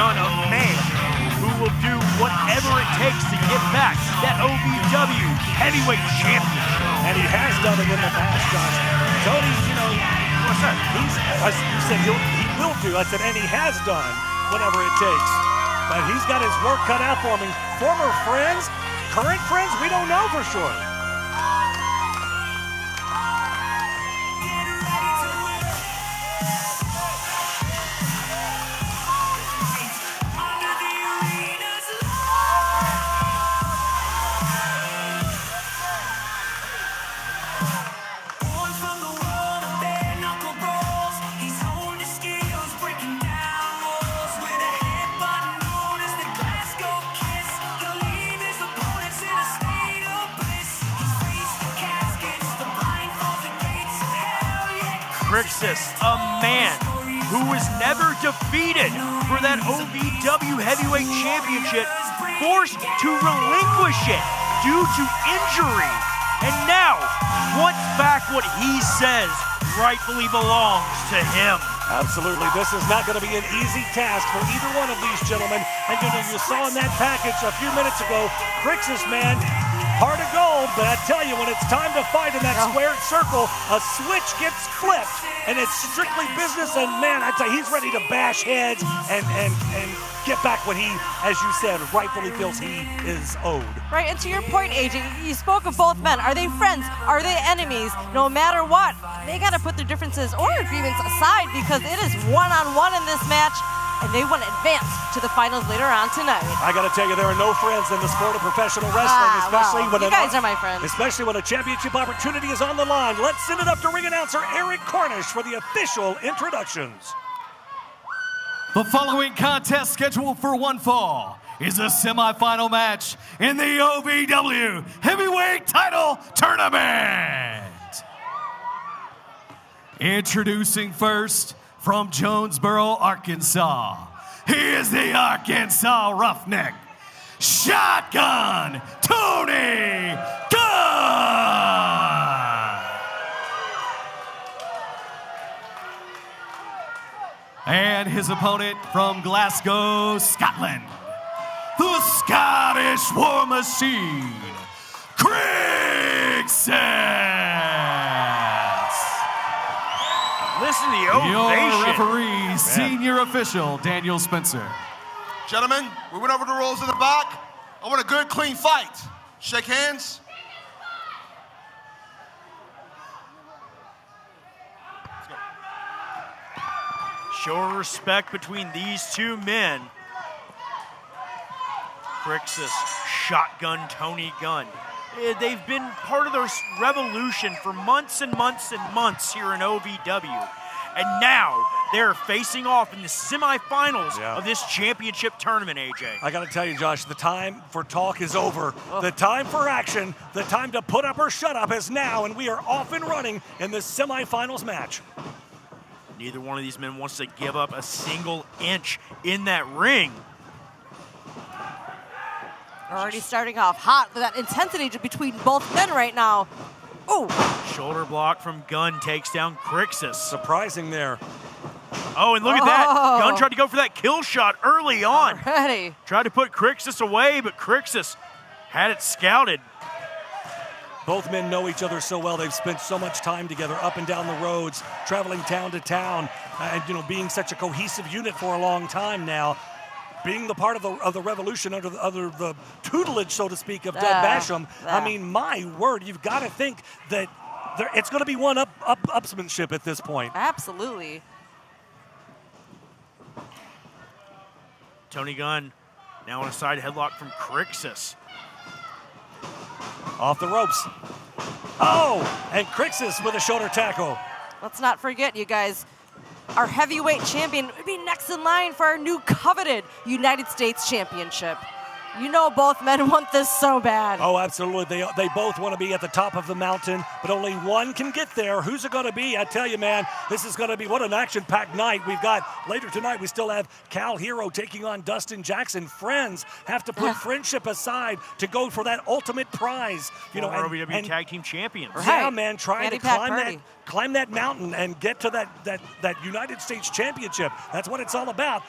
Gunn, a man who will do whatever it takes to get back that OVW heavyweight championship. And he has done it in the past, Josh. Tony, you know, what's that? As you said, he will do. I said, and he has done whatever it takes. But he's got his work cut out for him. Former friends, current friends, we don't know for sure. Crixus, a man who was never defeated for that OVW Heavyweight Championship, forced to relinquish it due to injury, and now wants back what he says rightfully belongs to him. Absolutely, this is not going to be an easy task for either one of these gentlemen. And you saw in that package a few minutes ago, Crixus, man, heart of gold, but I tell you, when it's time to fight in that squared circle, a switch gets flipped, and it's strictly business, and man, I tell you, he's ready to bash heads and get back what he, as you said, rightfully feels he is owed. Right, and to your point, AJ, you spoke of both men. Are they friends? Are they enemies? No matter what, they got to put their differences or agreements aside, because it is one-on-one in this match, and they want to advance to the finals later on tonight. I got to tell you, there are no friends in the sport of professional wrestling, especially when you guys are my friends. Especially when a championship opportunity is on the line. Let's send it up to ring announcer Eric Cornish for the official introductions. The following contest scheduled for one fall is a semifinal match in the OVW Heavyweight Title Tournament. Introducing first, from Jonesboro, Arkansas, he is the Arkansas Roughneck, Shotgun Tony Gunn. And his opponent from Glasgow, Scotland, the Scottish War Machine, Crixus. Listen to the ovation. Your referee, senior official, Daniel Spencer. Gentlemen, we went over the rules in the back. I want a good, clean fight. Shake hands. Let's go. Show respect between these two men. Crixus, Shotgun Tony Gunn. They've been part of this revolution for months and months and months here in OVW. And now they're facing off in the semifinals of this championship tournament, AJ. I got to tell you, Josh, the time for talk is over. The time for action, the time to put up or shut up is now, and we are off and running in this semifinals match. Neither one of these men wants to give up a single inch in that ring. Already starting off hot with that intensity between both men right now. Oh! Shoulder block from Gunn takes down Crixus. Surprising there. Oh, and look at that. Gunn tried to go for that kill shot early on. Already. Tried to put Crixus away, but Crixus had it scouted. Both men know each other so well. They've spent so much time together up and down the roads, traveling town to town, and being such a cohesive unit for a long time now. Being the part of the revolution under the tutelage, so to speak, of Doug Basham. I mean, my word, you've got to think that it's going to be one upsmanship at this point. Absolutely. Tony Gunn now on a side headlock from Crixus. Off the ropes. Oh, and Crixus with a shoulder tackle. Let's not forget, you guys, our heavyweight champion would be next in line for our new coveted United States Championship. You know both men want this so bad. Oh, absolutely. They both want to be at the top of the mountain, but only one can get there. Who's it going to be? I tell you, man, this is going to be what an action-packed night. We've got, later tonight, we still have Cal Hero taking on Dustin Jackson. Friends have to put friendship aside to go for that ultimate prize. OVW Tag Team Champions. Yeah, man, trying to climb that mountain and get to that United States Championship. That's what it's all about.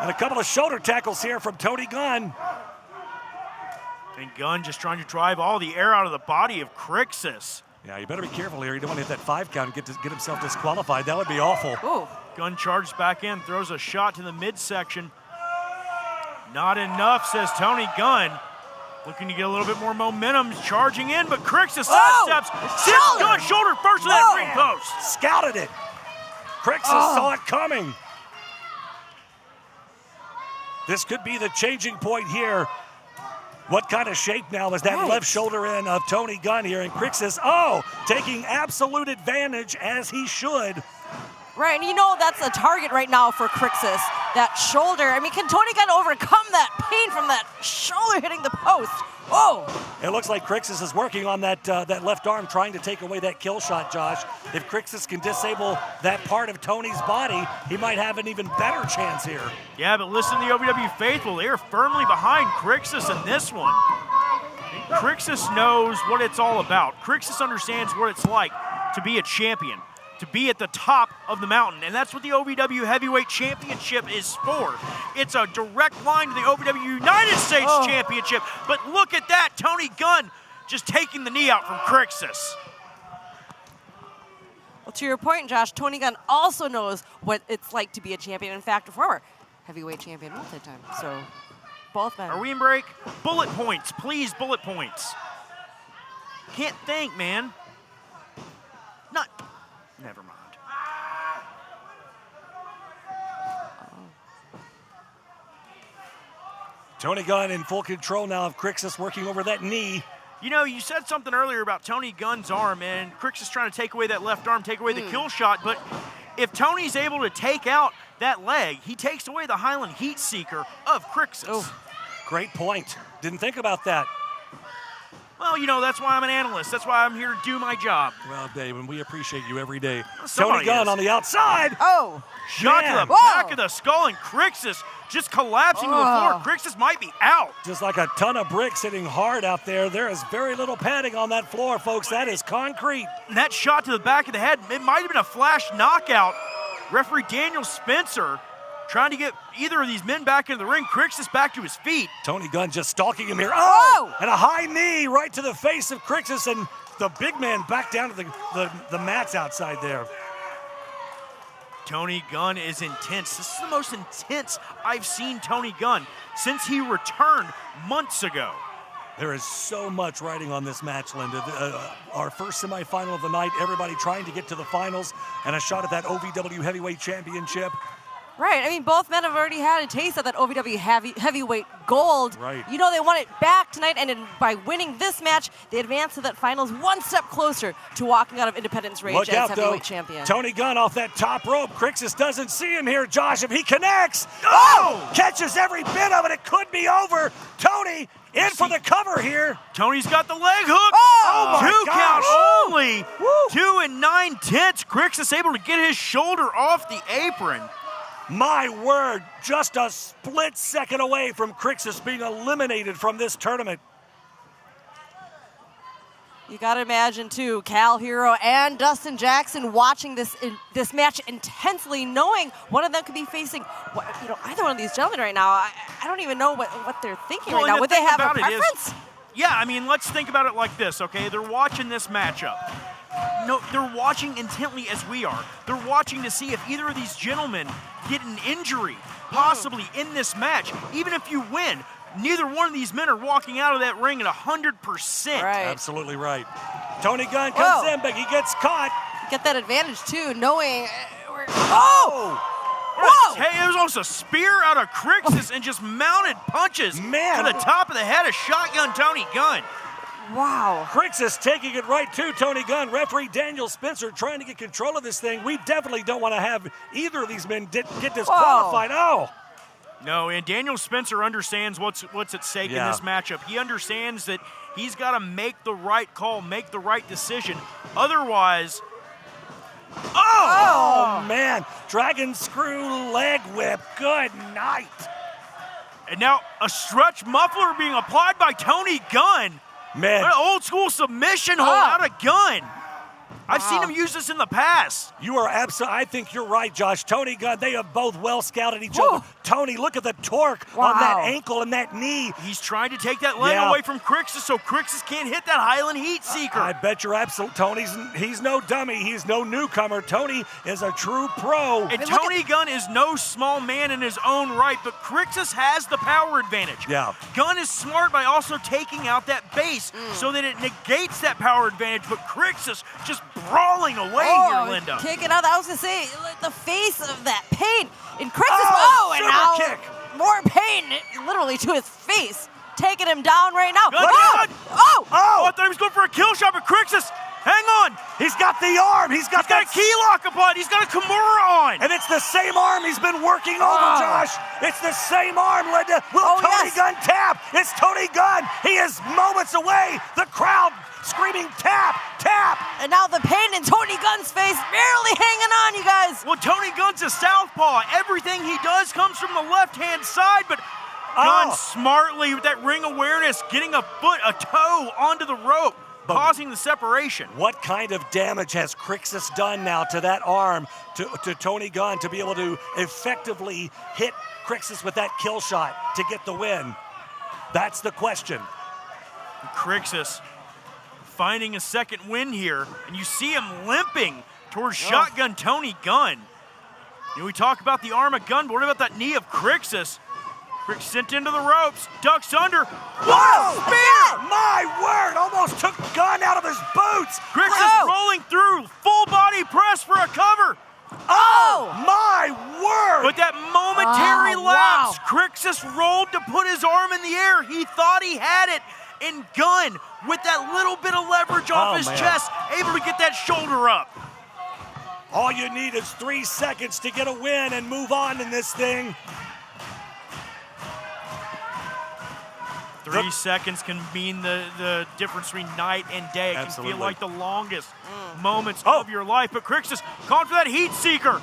And a couple of shoulder tackles here from Tony Gunn. And Gunn just trying to drive all the air out of the body of Crixus. Yeah, you better be careful here. You don't want to hit that 5 count and get himself disqualified. That would be awful. Ooh. Gunn charges back in, throws a shot to the midsection. Not enough, says Tony Gunn. Looking to get a little bit more momentum, charging in, but Crixus sidesteps. Sends Gunn shoulder first to that ring post. Scouted it. Crixus saw it coming. This could be the changing point here. What kind of shape now is that left shoulder in of Tony Gunn here? And Crixus, taking absolute advantage as he should. Right, and you know that's a target right now for Crixus, that shoulder. I mean, can Tony Gunn overcome that pain from that shoulder hitting the post? Oh! It looks like Crixus is working on that left arm, trying to take away that kill shot, Josh. If Crixus can disable that part of Tony's body, he might have an even better chance here. Yeah, but listen to the OVW faithful. They are firmly behind Crixus in this one. Crixus knows what it's all about. Crixus understands what it's like to be a champion, to be at the top of the mountain, and that's what the OVW Heavyweight Championship is for. It's a direct line to the OVW United States Championship, but look at that, Tony Gunn just taking the knee out from Crixus. Well, to your point, Josh, Tony Gunn also knows what it's like to be a champion. In fact, a former heavyweight champion multi-time. So, both men. Are we in break? Bullet points, please, bullet points. Can't think, man. Never mind. Tony Gunn in full control now of Crixus, working over that knee. You know, you said something earlier about Tony Gunn's arm, and Crixus trying to take away that left arm, take away the kill shot, but if Tony's able to take out that leg, he takes away the Highland Heat Seeker of Crixus. Oh, great point. Didn't think about that. Well, you know, that's why I'm an analyst. That's why I'm here to do my job. Well, Dave, and we appreciate you every day. Somebody Tony Gunn on the outside. Oh. Shot to the back of the skull, and Crixus just collapsing to the floor. Crixus might be out. Just like a ton of bricks hitting hard out there. There is very little padding on that floor, folks. That is concrete. And that shot to the back of the head, it might have been a flash knockout. Referee Daniel Spencer trying to get either of these men back into the ring. Crixus back to his feet. Tony Gunn just stalking him here. Oh! And a high knee right to the face of Crixus, and the big man back down to the mats outside there. Tony Gunn is intense. This is the most intense I've seen Tony Gunn since he returned months ago. There is so much riding on this match, Linda. Our first semifinal of the night, everybody trying to get to the finals, and a shot at that OVW Heavyweight Championship. Right, I mean, both men have already had a taste of that OVW heavyweight gold. Right. You know they want it back tonight, and by winning this match, they advance to that finals one step closer to walking out of Independence Rage Look as out, heavyweight though. champion. Tony Gunn off that top rope. Crixus doesn't see him here, Josh. If he connects, catches every bit of it. It could be over. Tony in for the cover here. Tony's got the leg hook. Oh my Two gosh. count only. Woo. 2 9/10. Crixus able to get his shoulder off the apron. My word, just a split second away from Crixus being eliminated from this tournament. You got to imagine, too, Cal Hero and Dustin Jackson watching this match intensely, knowing one of them could be facing either one of these gentlemen right now. I don't even know what they're thinking right now. Would they have a preference? Yeah, I mean, let's think about it like this, okay? They're watching this matchup. No, they're watching intently as we are. They're watching to see if either of these gentlemen get an injury, possibly in this match. Even if you win, neither one of these men are walking out of that ring at 100%. Right. Absolutely right. Tony Gunn comes in, but he gets caught. Get that advantage, too, knowing... Hey, it was almost a spear out of Crixus and just mounted punches to the top of the head of Shotgun Tony Gunn. Wow. Crixus taking it right to Tony Gunn. Referee Daniel Spencer trying to get control of this thing. We definitely don't want to have either of these men get disqualified. No, and Daniel Spencer understands what's at stake in this matchup. He understands that he's got to make the right call, make the right decision. Otherwise... Oh, man. Dragon screw leg whip. Good night. And now a stretch muffler being applied by Tony Gunn. Man. An old school submission hold out of Gunn. I've seen him use this in the past. You are absolutely, I think you're right, Josh. Tony Gunn, they have both well scouted each other. Tony, look at the torque on that ankle and that knee. He's trying to take that leg away from Crixus so Crixus can't hit that Highland Heat Seeker. I bet you're absolutely, he's no dummy. He's no newcomer. Tony is a true pro. And Tony Gunn is no small man in his own right, but Crixus has the power advantage. Yeah. Gunn is smart by also taking out that base so that it negates that power advantage, but Crixus just brawling away here, Linda. Kicking out, I was going to say, the face of that pain. And Crixus, and now kick. More pain, literally to his face. Taking him down right now. Gunn. I thought he was going for a kill shot, but Crixus, hang on. He's got the arm. He's got a key lock upon. He's got a Kimura on. And it's the same arm he's been working over, Josh. It's the same arm, Linda. Will Tony Gunn tap? It's Tony Gunn. He is moments away. The crowd screaming, tap, tap. And now the pain in Tony Gunn's face, barely hanging on, you guys. Well, Tony Gunn's a southpaw. Everything he does comes from the left-hand side, but Gunn smartly, with that ring awareness, getting a foot, a toe onto the rope, causing the separation. What kind of damage has Crixus done now to that arm, to Tony Gunn, to be able to effectively hit Crixus with that kill shot to get the win? That's the question. Crixus finding a second win here, and you see him limping towards shotgun Tony Gunn. You know, we talk about the arm of Gunn, but what about that knee of Crixus? Crixus sent into the ropes, ducks under. What a spear! My word, almost took Gunn out of his boots. Crixus rolling through, full body press for a cover. Oh, my word! But that momentary lapse, Crixus rolled to put his arm in the air. He thought he had it. And Gunn, with that little bit of leverage off his chest, able to get that shoulder up. All you need is 3 seconds to get a win and move on in this thing. 3 seconds can mean the difference between night and day. It can feel like the longest moments of your life. But Crixus calling for that heat seeker.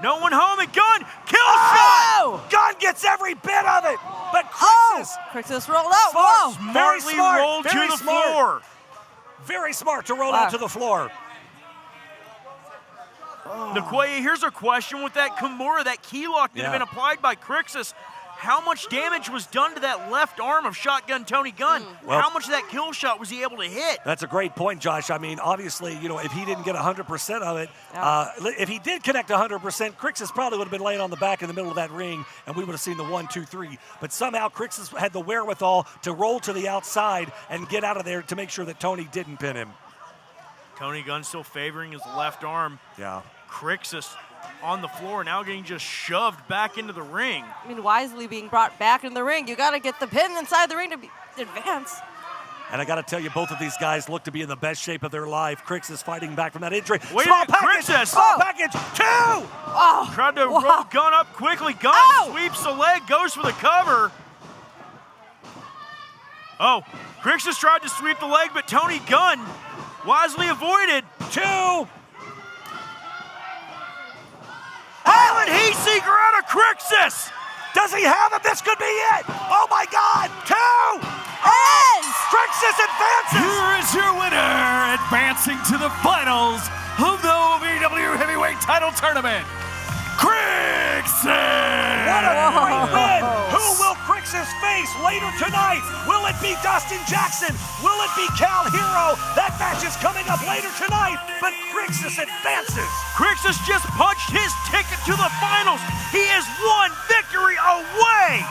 No one home, and Gunn, kill shot! Gunn gets every bit of it, but Crixus. Crixus rolled out. Smartly rolled to the floor. Very smart to roll out to the floor. Here's a question with that Kimura, that key lock that had been applied by Crixus. How much damage was done to that left arm of shotgun Tony Gunn? How much of that kill shot was he able to hit? That's a great point, Josh. I mean, obviously, you know, if he didn't get 100% of it, if he did connect 100%, Crixus probably would have been laying on the back in the middle of that ring, and we would have seen the 1, 2, 3. But somehow Crixus had the wherewithal to roll to the outside and get out of there to make sure that Tony didn't pin him. Tony Gunn still favoring his left arm. Yeah. Crixus on the floor, now getting just shoved back into the ring. I mean, wisely being brought back in the ring. You got to get the pin inside the ring to advance. And I got to tell you, both of these guys look to be in the best shape of their life. Crixus fighting back from that injury. Wait Small a minute, package, Crixus! Small package, 2! Tried to roll Gunn up quickly. Gunn sweeps the leg, goes for the cover. Crixus tried to sweep the leg, but Tony Gunn wisely avoided. 2! Highland Heat Seeker out of Crixus! Does he have it? This could be it! Oh my God! 2! Crixus advances! Here is your winner, advancing to the finals of the OVW Heavyweight Title Tournament, Crixus! What a great win! Who will Crixus face later tonight? Will it be Dustin Jackson? Will it be Cal Hero? That match is coming up later tonight, but Crixus advances. Crixus just punched his ticket to the finals. He is one victory away.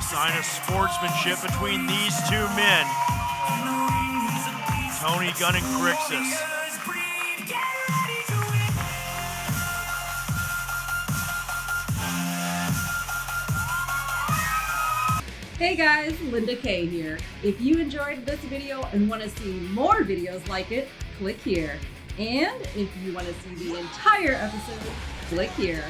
Sign of sportsmanship between these two men, Tony Gunn and Crixus. Hey guys, Linda Kay here. If you enjoyed this video and want to see more videos like it, click here. And if you want to see the entire episode, click here.